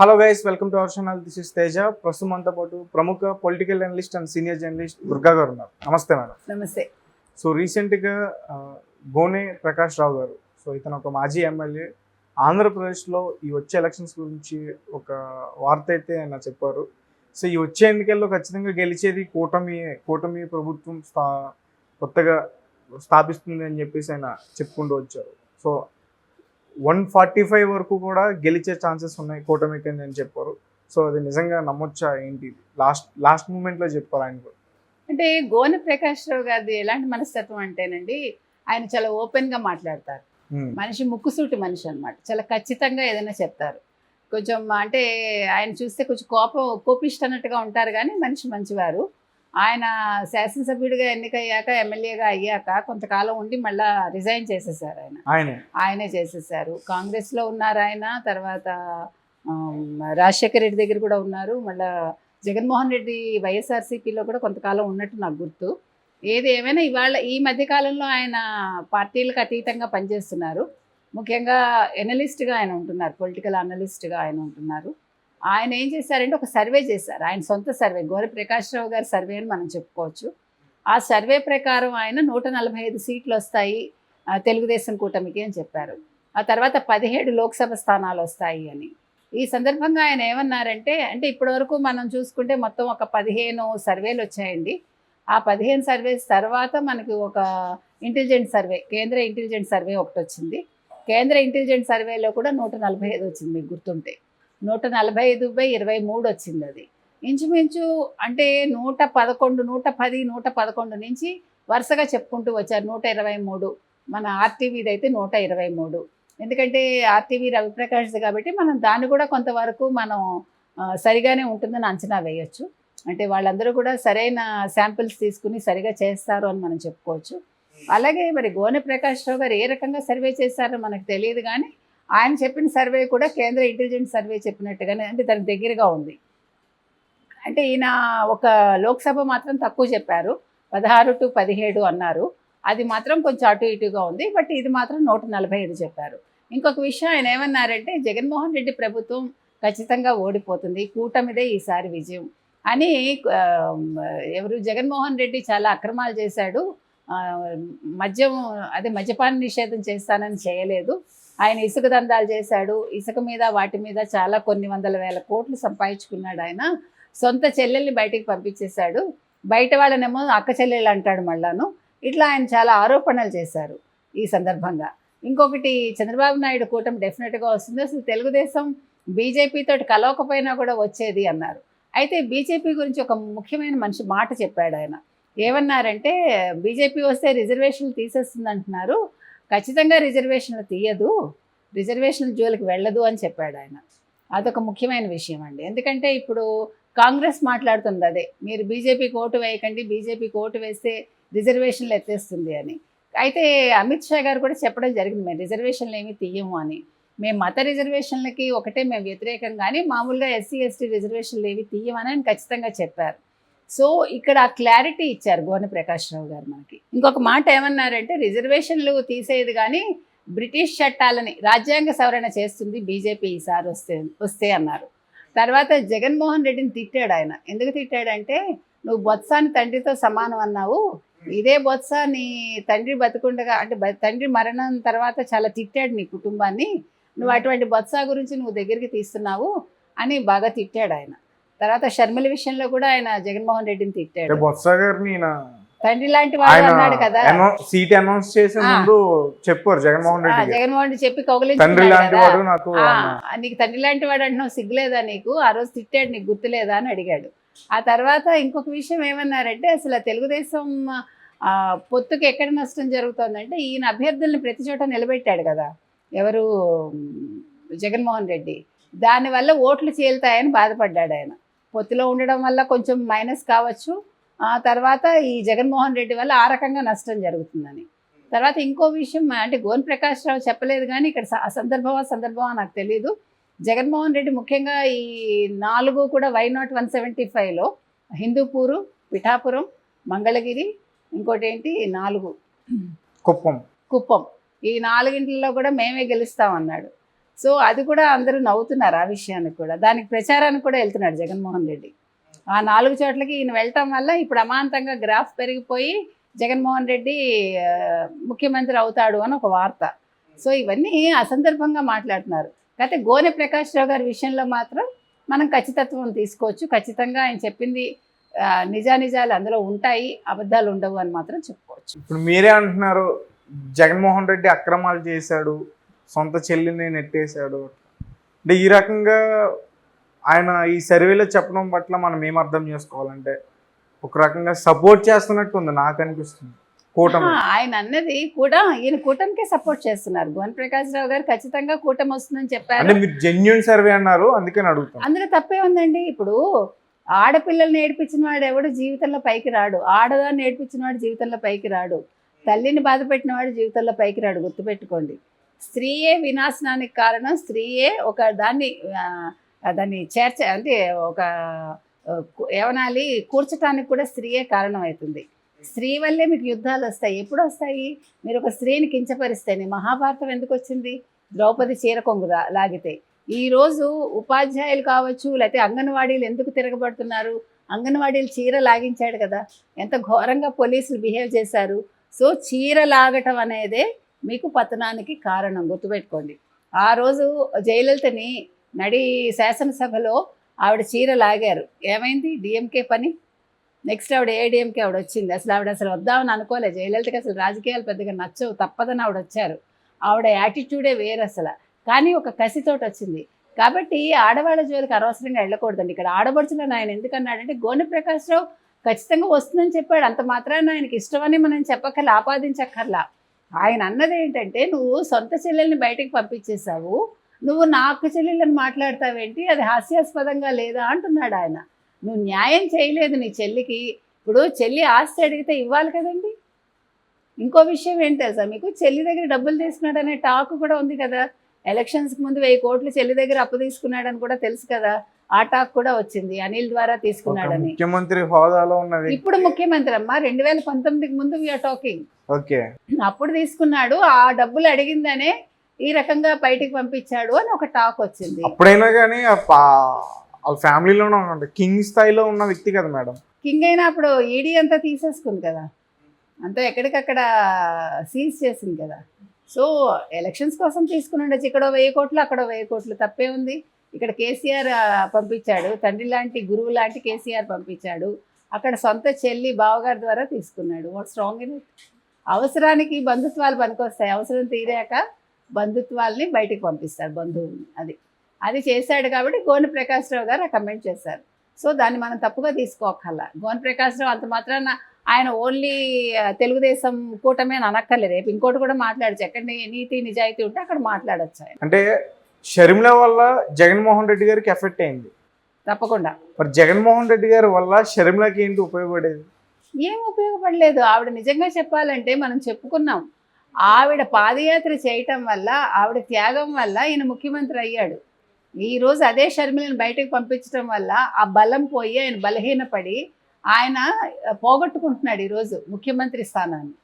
Hello guys, welcome to our channel. This is Teja. ప్రస్తుతం మనతో పాటు ప్రముఖ political analyst and senior journalist Durga గారు ఉన్నారు. నమస్తే మేడం. నమస్తే. సో రీసెంట్గా గోనె ప్రకాష్ రావు గారు, సో ఇతను ఒక మాజీ ఎమ్మెల్యే, ఆంధ్రప్రదేశ్లో ఈ వచ్చే ఎలక్షన్స్ గురించి ఒక వార్త అయితే ఆయన చెప్పారు. సో ఈ వచ్చే ఎన్నికల్లో ఖచ్చితంగా గెలిచేది కూటమి ప్రభుత్వం కొత్తగా స్థాపిస్తుంది అని చెప్పేసి ఆయన చెప్పుకుంటూ వచ్చారు. సో 145 వరకు కూడా గెలిచే ఛాన్సెస్ ఉన్నాయి కూటమికి అని చెప్పారు. సో అది నిజంగా నమ్మొచ్చా ఏంటి? లాస్ట్ మూమెంట్లో చెప్పారు ఆయన కూడా. అంటే గోనె ప్రకాష్ రావు గారిది ఎలాంటి మనస్తత్వం అంటేనండి, ఆయన చాలా ఓపెన్గా మాట్లాడతారు. మనిషి ముక్కుసూటి మనిషి అనమాట. చాలా ఖచ్చితంగా ఏదైనా చెప్తారు. కొంచెం అంటే ఆయన చూస్తే కొంచెం కోపిష్ట అన్నట్టుగా ఉంటారు, కానీ మనిషి మంచివారు. ఆయన శాసనసభ్యుడిగా ఎన్నికయ్యాక, ఎమ్మెల్యేగా అయ్యాక కొంతకాలం ఉండి మళ్ళీ రిజైన్ చేసేసారు. ఆయనే చేసేసారు. కాంగ్రెస్లో ఉన్నారు ఆయన. తర్వాత రాజశేఖర రెడ్డి దగ్గర కూడా ఉన్నారు. మళ్ళీ జగన్మోహన్ రెడ్డి వైఎస్ఆర్సీపీలో కూడా కొంతకాలం ఉన్నట్టు నాకు గుర్తు. ఏది ఏమైనా ఈ మధ్యకాలంలో ఆయన పార్టీలకు అతీతంగా పనిచేస్తున్నారు. ముఖ్యంగా ఎనలిస్ట్గా ఆయన ఉంటున్నారు, పొలిటికల్ అనలిస్ట్గా ఆయన ఉంటున్నారు. ఆయన ఏం చేశారంటే ఒక సర్వే చేశారు, ఆయన సొంత సర్వే, గోనె ప్రకాష్ రావు గారి సర్వే అని మనం చెప్పుకోవచ్చు. ఆ సర్వే ప్రకారం ఆయన 145 సీట్లు వస్తాయి తెలుగుదేశం కూటమికి అని చెప్పారు. ఆ తర్వాత 17 లోక్సభ స్థానాలు వస్తాయి అని. ఈ సందర్భంగా ఆయన ఏమన్నారంటే, అంటే ఇప్పటివరకు మనం చూసుకుంటే మొత్తం ఒక 15 సర్వేలు వచ్చాయండి. ఆ 15 సర్వేస్ తర్వాత మనకి ఒక ఇంటెలిజెంట్ సర్వే, కేంద్ర ఇంటెలిజెంట్ సర్వే ఒకటి వచ్చింది. కేంద్ర ఇంటెలిజెంట్ సర్వేలో కూడా 145 వచ్చింది, మీకు గుర్తుంటే 145/23 వచ్చింది. అది ఇంచుమించు అంటే 111, 110, 111 నుంచి వరుసగా చెప్పుకుంటూ వచ్చారు. 123 మన ఆర్టీవీది అయితే 123. ఎందుకంటే ఆర్టీవీ రవిప్రకాష్ది కాబట్టి మనం దాన్ని కూడా కొంతవరకు మనం సరిగానే ఉంటుందని అంచనా వేయొచ్చు. అంటే వాళ్ళందరూ కూడా సరైన శాంపిల్స్ తీసుకుని సరిగా చేస్తారు అని మనం చెప్పుకోవచ్చు. అలాగే మరి గోనె ప్రకాష్ రావు గారు ఏ రకంగా సర్వే చేశారో మనకు తెలియదు, కానీ ఆయన చెప్పిన సర్వే కూడా కేంద్ర ఇంటెలిజెన్స్ సర్వే చెప్పినట్టుగానే, అంటే దానికి దగ్గరగా ఉంది. అంటే ఈయన ఒక లోక్సభ మాత్రం తక్కువ చెప్పారు, 16 to 17 అన్నారు. అది మాత్రం కొంచెం అటు ఇటుగా ఉంది. బట్ ఇది మాత్రం 145 చెప్పారు. ఇంకొక విషయం ఆయన ఏమన్నారంటే, జగన్మోహన్ రెడ్డి ప్రభుత్వం ఖచ్చితంగా ఓడిపోతుంది, కూటమిదే ఈసారి విజయం అని. జగన్మోహన్ రెడ్డి చాలా అక్రమాలు చేశాడు, మద్యపాన నిషేధం చేస్తానని చేయలేదు. ఆయన ఇసుక దందాలు చేశాడు, ఇసుక మీద వాటి మీద చాలా కొన్ని వందల వేల కోట్లు సంపాదించుకున్నాడు. ఆయన సొంత చెల్లెల్ని బయటికి పంపించేశాడు, బయట వాళ్ళనేమో అక్క చెల్లెళ్ళు అంటాడు మళ్ళాను. ఇట్లా ఆయన చాలా ఆరోపణలు చేశారు ఈ సందర్భంగా. ఇంకొకటి, చంద్రబాబు నాయుడు కూటమి డెఫినెట్గా వస్తుంది, అసలు తెలుగుదేశం బీజేపీతో కలవకపోయినా కూడా వచ్చేది అన్నారు. అయితే బీజేపీ గురించి ఒక ముఖ్యమైన మనిషి మాట చెప్పాడు ఆయన. ఏమన్నారంటే, బీజేపీ వస్తే రిజర్వేషన్లు తీసేస్తుంది అంటున్నారు, ఖచ్చితంగా రిజర్వేషన్లు తీయదు, రిజర్వేషన్ల జోలికి వెళ్ళదు అని చెప్పాడు ఆయన. అదొక ముఖ్యమైన విషయం అండి. ఎందుకంటే ఇప్పుడు కాంగ్రెస్ మాట్లాడుతుంది అదే, మీరు బీజేపీకి ఓటు వేయకండి, బీజేపీకి ఓటు వేస్తే రిజర్వేషన్లు ఎత్తేస్తుంది అని. అయితే అమిత్ షా గారు కూడా చెప్పడం జరిగింది, మేము రిజర్వేషన్లు ఏమీ తీయము అని. మేము మత రిజర్వేషన్లకి ఒకటే మేము వ్యతిరేకం, కానీ మామూలుగా ఎస్సీ ఎస్టీ రిజర్వేషన్లు ఏవి తీయమని ఆయన ఖచ్చితంగా చెప్పారు. సో ఇక్కడ క్లారిటీ ఇచ్చారు గోనె ప్రకాష్ రావు గారు మనకి. ఇంకొక మాట ఏమన్నారంటే, రిజర్వేషన్లు తీసేది కానీ బ్రిటిష్ చట్టాలని రాజ్యాంగ సవరణ చేస్తుంది బీజేపీ ఈసారి వస్తే అన్నారు. తర్వాత జగన్మోహన్ రెడ్డిని తిట్టాడు ఆయన. ఎందుకు తిట్టాడంటే, నువ్వు బొత్సాని తండ్రితో సమానం అన్నావు, ఇదే బొత్స నీ తండ్రి బతుకుండగా, అంటే తండ్రి మరణం తర్వాత చాలా తిట్టాడు నీ కుటుంబాన్ని, నువ్వు అటువంటి బొత్స గురించి నువ్వు దగ్గరికి తీస్తున్నావు అని బాగా తిట్టాడు ఆయన. తర్వాత షర్మిల విషయంలో కూడా ఆయన జగన్మోహన్ రెడ్డిని తిట్టాడు. తండ్రి లాంటి వాడు అన్నాడు కదా, సీట్ అనౌన్స్ చేసే ముందు చెప్పారు జగన్మోహన్ రెడ్డి చెప్పి కౌగిలించుకున్నాడు. నీకు తండ్రి లాంటి వాడు అంటున్నావు, సిగ్గులేదా నీకు, ఆ రోజు తిట్టాడు, నీకు గుర్తులేదా అని అడిగాడు. ఆ తర్వాత ఇంకొక విషయం ఏమన్నారంటే, అసలు తెలుగుదేశం పొత్తుకి ఎక్కడ నష్టం జరుగుతుందంటే, ఈయన అభ్యర్థుల్ని ప్రతి చోట నిలబెట్టాడు కదా ఎవరు, జగన్మోహన్ రెడ్డి. దానివల్ల ఓట్లు చీలుతాయని బాధపడ్డాడు ఆయన. పొత్తులో ఉండడం వల్ల కొంచెం మైనస్ కావచ్చు, ఆ తర్వాత ఈ జగన్మోహన్ రెడ్డి వల్ల ఆ రకంగా నష్టం జరుగుతుందని. తర్వాత ఇంకో విషయం, అంటే గోనె ప్రకాష్ రావు చెప్పలేదు కానీ ఇక్కడ సందర్భమా నాకు తెలియదు, జగన్మోహన్ రెడ్డి ముఖ్యంగా ఈ 4 కూడా Y0 175లో హిందూపూరు, పిఠాపురం, మంగళగిరి, ఇంకోటి ఏంటి 4 కుప్పం, ఈ 4 కూడా మేమే గెలుస్తామన్నాడు. సో అది కూడా అందరూ నవ్వుతున్నారు ఆ విషయానికి కూడా. దానికి ప్రచారానికి కూడా వెళ్తున్నాడు జగన్మోహన్ రెడ్డి. ఆ 4 చోట్లకి ఈయన వెళ్ళటం వల్ల ఇప్పుడు అమాంతంగా గ్రాఫ్ పెరిగిపోయి జగన్మోహన్ రెడ్డి ముఖ్యమంత్రి అవుతాడు అని ఒక వార్త. సో ఇవన్నీ అసందర్భంగా మాట్లాడుతున్నారు. కాకపోతే గోనె ప్రకాష్ రావు గారి విషయంలో మాత్రం మనం ఖచ్చితత్వం తీసుకోవచ్చు. ఖచ్చితంగా ఆయన చెప్పింది నిజానిజాలు అందులో ఉంటాయి, అబద్ధాలు ఉండవు అని మాత్రం చెప్పుకోవచ్చు. ఇప్పుడు మీరే అంటున్నారు జగన్మోహన్ రెడ్డి అక్రమాలు చేశాడు, సొంత చెల్లిని నెట్టేశాడు. అంటే ఈ రకంగా ఆయన ఈ సర్వేలో చెప్పడం పట్ల మనం ఏం అర్థం చేసుకోవాలంటే ఒక రకంగా సపోర్ట్ చేస్తున్నట్టు ఉంది నాకు అనిపిస్తుంది కూటమి. ఆయన అన్నది కూడా ఈయన కూటమికే సపోర్ట్ చేస్తున్నారు. గోనె ప్రకాష్ రావు గారు ఖచ్చితంగా కూటమి వస్తుందని చెప్పారు. అంటే మీరు జెన్యూన్ సర్వే అన్నారు, అందుకని అడుగుతాను. అందులో తప్పే ఉందండి. ఇప్పుడు ఆడపిల్లల్ని ఏడిపించిన వాడు ఎవడు జీవితంలో పైకి రాడు, ఆడదాన్ని ఏడిపించిన వాడు జీవితంలో పైకి రాడు, తల్లిని బాధ పెట్టిన వాడు జీవితంలో పైకి రాడు. గుర్తుపెట్టుకోండి, స్త్రీయే వినాశనానికి కారణం. స్త్రీయే ఒక దాన్ని అంటే ఒక ఏమనాలి, కూర్చటానికి కూడా స్త్రీయే కారణం అవుతుంది. స్త్రీ వల్లే మీకు యుద్ధాలు వస్తాయి. ఎప్పుడు వస్తాయి? మీరు ఒక స్త్రీని కించపరిస్తేనే. మహాభారతం ఎందుకు వచ్చింది? ద్రౌపది చీర కొంగు లాగితే. ఈరోజు ఉపాధ్యాయులు కావచ్చు, లేకపోతే అంగన్వాడీలు ఎందుకు తిరగబడుతున్నారు? అంగన్వాడీలు చీర లాగించాడు కదా, ఎంత ఘోరంగా పోలీసులు బిహేవ్ చేశారు. సో చీర లాగటం అనేదే మీకు పతనానికి కారణం. గుర్తుపెట్టుకోండి. ఆ రోజు జయలలితని నడి శాసనసభలో ఆవిడ చీర లాగారు. ఏమైంది? డిఎంకే పని. నెక్స్ట్ ఆవిడ ఏడీఎంకే ఆవిడ వచ్చింది. ఆవిడ అసలు వద్దామని అనుకోలేదు. జయలలితకి అసలు రాజకీయాలు పెద్దగా నచ్చవు, తప్పదని ఆవిడ వచ్చారు. ఆవిడ యాటిట్యూడే వేరు అసలు. కానీ ఒక కసితోటి వచ్చింది. కాబట్టి ఆడవాళ్ళ జోలికి అనవసరంగా వెళ్ళకూడదండి. ఇక్కడ ఆడబడుచులను ఆయన ఎందుకన్నాడంటే గోనె ప్రకాష్ రావు ఖచ్చితంగా వస్తుందని చెప్పాడు. అంత మాత్రాన ఆయనకి ఇష్టమని మనం చెప్పక్కర్లా, ఆపాదించక్కర్లా. ఆయన అన్నది ఏంటంటే, నువ్వు సొంత చెల్లెల్ని బయటకు పంపించేశావు, నువ్వు నాకు చెల్లెళ్ళని మాట్లాడతావేంటి, అది హాస్యాస్పదంగా లేదా అంటున్నాడు ఆయన. నువ్వు న్యాయం చేయలేదు నీ చెల్లికి. ఇప్పుడు చెల్లి ఆస్తి అడిగితే ఇవ్వాలి కదండి. ఇంకో విషయం ఏంటి తెలుసా మీకు? చెల్లి దగ్గర డబ్బులు తీసుకున్నాడు అనే టాక్ కూడా ఉంది కదా. ఎలక్షన్స్కి ముందు 1000 కోట్లు చెల్లి దగ్గర అప్పు తీసుకున్నాడని కూడా తెలుసు కదా. ఆ టాక్ కూడా వచ్చింది, అనిల్ ద్వారా తీసుకున్నాడని. ముఖ్యమంత్రి హోదాలో ఉన్నది. ఇప్పుడు ముఖ్యమంత్రి అమ్మా, 2019కి ముందు వీఆర్ టాకింగ్. ఓకే, అప్పుడు తీసుకున్నాడు. ఆ డబ్బులు అడిగిందనే ఈ రకంగా బయటికి పంపించాడు అని ఒక టాక్ వచ్చింది. అప్పుడైనా కానీ వాళ్ళ ఫ్యామిలీలోనే కింగ్ స్థాయిలో ఉన్న వ్యక్తి కదా మేడం. కింగ్ అయినా అప్పుడు ఈడీ అంతా తీసేసుకుంది కదా, అంతా ఎక్కడికక్కడ సీజ్ చేసింది కదా. సో ఎలక్షన్స్ కోసం తీసుకుని ఉండొచ్చు. ఇక్కడ 1000 కోట్లు, అక్కడ 1000 కోట్లు, తప్పే ఉంది. ఇక్కడ కేసీఆర్ పంపించాడు, తండ్రి లాంటి గురువు లాంటి కేసీఆర్ పంపించాడు. అక్కడ సొంత చెల్లి బావగారి ద్వారా తీసుకున్నాడు. What's wrong in it? అవసరానికి బంధుత్వాలు పనికొస్తాయి, అవసరం తీరాక బంధుత్వాల్ని బయటికి పంపిస్తారు, బంధువుల్ని. అది చేశాడు కాబట్టి గోనె ప్రకాష్ రావు గారు కమెంట్ చేశారు. సో దాన్ని మనం తప్పుగా తీసుకోకల్లా. గోనె ప్రకాష్ రావు అంత మాత్రాన ఆయన ఓన్లీ తెలుగుదేశం కూటమి అని అనక్కర్లేదు. రేపు ఇంకోటి కూడా మాట్లాడచ్చు. ఎక్కడ నీతి నిజాయితీ ఉంటే అక్కడ మాట్లాడచ్చు ఆయన. అంటే షర్మిల వల్ల జగన్మోహన్ రెడ్డి గారికి ఎఫెక్ట్ అయింది తప్పకుండా. మరి జగన్మోహన్ రెడ్డి గారి వల్ల షర్మిలకి ఏంటి ఉపయోగపడేది? ఏం ఉపయోగపడలేదు. ఆవిడ నిజంగా చెప్పాలంటే మనం చెప్పుకున్నాం, ఆవిడ పాదయాత్ర చేయటం వల్ల, ఆవిడ త్యాగం వల్ల ఈయన ముఖ్యమంత్రి అయ్యాడు. ఈరోజు అదే షర్మిలను బయటకు పంపించడం వల్ల ఆ బలం పోయి ఆయన బలహీనపడి ఆయన పోగొట్టుకుంటున్నాడు ఈరోజు ముఖ్యమంత్రి స్థానాన్ని.